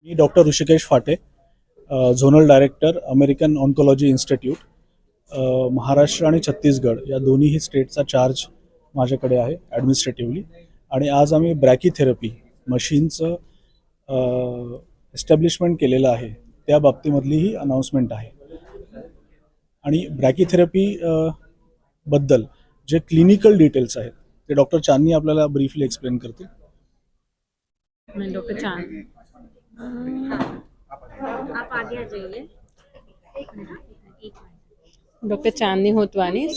मी doctor Rishikesh फाटे, zonal director American oncology institute. Maharashtra आणि छत्तीसगड या दोन्हीही स्टेटचा चार्ज माझ्याकडे आहे ॲडमिनिस्ट्रेटिव्हली. आणि आज आम्ही ब्रॅकीथेरपी मशीनचं एस्टॅब्लिशमेंट केलेलं आहे, त्या बाबतीमधली ही अनाऊन्समेंट आहे. आणि ब्रॅकीथेरपी बद्दल जे क्लिनिकल डिटेल्स आहेत ते डॉक्टर चांदनी आपल्याला ब्रीफली एक्सप्लेन करतील. मैं डॉक्टर चांद आप आगे आ जाइए। एक minute. Doctor Chandni Hotwani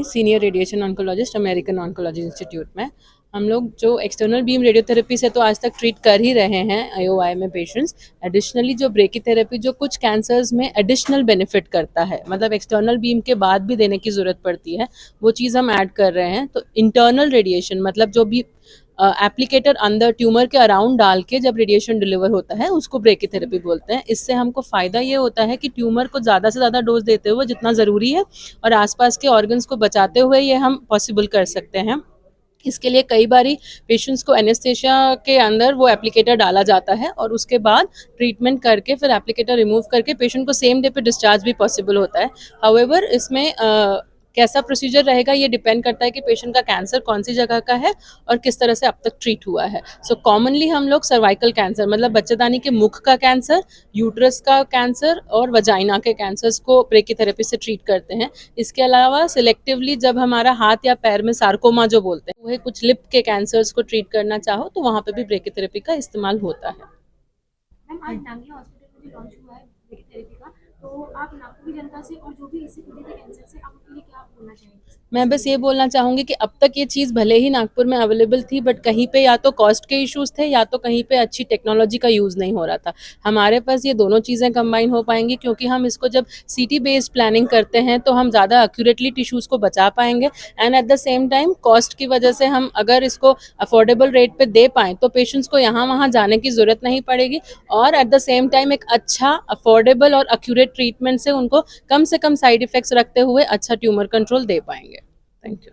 senior radiation oncologist American oncology institute में। हम लोग जो एक्सटर्नल बीम रेडियोथेरेपी से तो आज तक ट्रीट कर ही रहे हैं आईओआई में पेशेंट्स। एडिशनली जो ब्रेकीथेरेपी जो कुछ कैंसर्स में एडिशनल बेनिफिट करता है, मतलब एक्सटर्नल बीम के बाद भी देने की ज़रूरत पड़ती है, वो चीज़ हम ऐड कर रहे हैं। तो इंटरनल रेडिएशन मतलब जो भी एप्लीकेटर अंदर ट्यूमर के अराउंड डाल के जब रेडिएशन डिलीवर होता है उसको ब्रेकीथेरेपी बोलते हैं। इससे हमको फ़ायदा ये होता है कि ट्यूमर को ज़्यादा से ज़्यादा डोज देते हुए जितना ज़रूरी है और आसपास के ऑर्गन्स को बचाते हुए ये हम पॉसिबल कर सकते हैं। इसके लिए कई बारी पेशेंट्स को एनेस्थेशिया के अंदर वो एप्लीकेटर डाला जाता है और उसके बाद ट्रीटमेंट करके फिर एप्लीकेटर रिमूव करके पेशेंट को सेम डे पे डिस्चार्ज भी पॉसिबल होता है। हाउएवर इसमें कैसा प्रोसीजर रहेगा ये डिपेंड करता है कि पेशेंट का कैंसर कौन सी जगह का है और किस तरह से अब तक ट्रीट हुआ है। सो कॉमनली हम लोग सर्वाइकल कैंसर मतलब बच्चेदानी के मुख का कैंसर, यूट्रस का कैंसर और वजाइना के कैंसर्स को ब्रेकीथेरेपी से ट्रीट करते हैं। इसके अलावा सिलेक्टिवली जब हमारा हाथ या पैर में सार्कोमा जो बोलते हैं वह कुछ लिप के कैंसर्स को ट्रीट करना चाहो तो वहाँ पे भी ब्रेकीथेरेपी का इस्तेमाल होता है। मैम, आज नांगल हॉस्पिटल में जो लॉन्च हुआ है ब्रेकीथेरेपी का, तो आप नागपुर की जनता से और जो भी इससे पीड़ित है कैंसर से, आप उनके लिए क्या बोलना चाहेंगे? मैं बस ये बोलना चाहूँगी कि अब तक ये चीज़ भले ही नागपुर में अवेलेबल थी बट कहीं पे या तो कॉस्ट के इश्यूज थे या तो कहीं पे अच्छी टेक्नोलॉजी का यूज़ नहीं हो रहा था। हमारे पास ये दोनों चीज़ें कंबाइन हो पाएंगी क्योंकि हम इसको जब सीटी बेस्ड प्लानिंग करते हैं तो हम ज़्यादा एक्यूरेटली टिश्यूज़ को बचा पाएंगे and at the same time cost की वजह से हम अगर इसको अफोर्डेबल रेट पे दे पाएँ तो पेशेंट्स को यहाँ वहाँ जाने की ज़रूरत नहीं पड़ेगी और एट द सेम टाइम एक अच्छा अफोर्डेबल और एक्यूरेट ट्रीटमेंट से उनको कम साइड इफ़ेक्ट्स रखते हुए अच्छा ट्यूमर कंट्रोल दे पाएंगे। Thank you.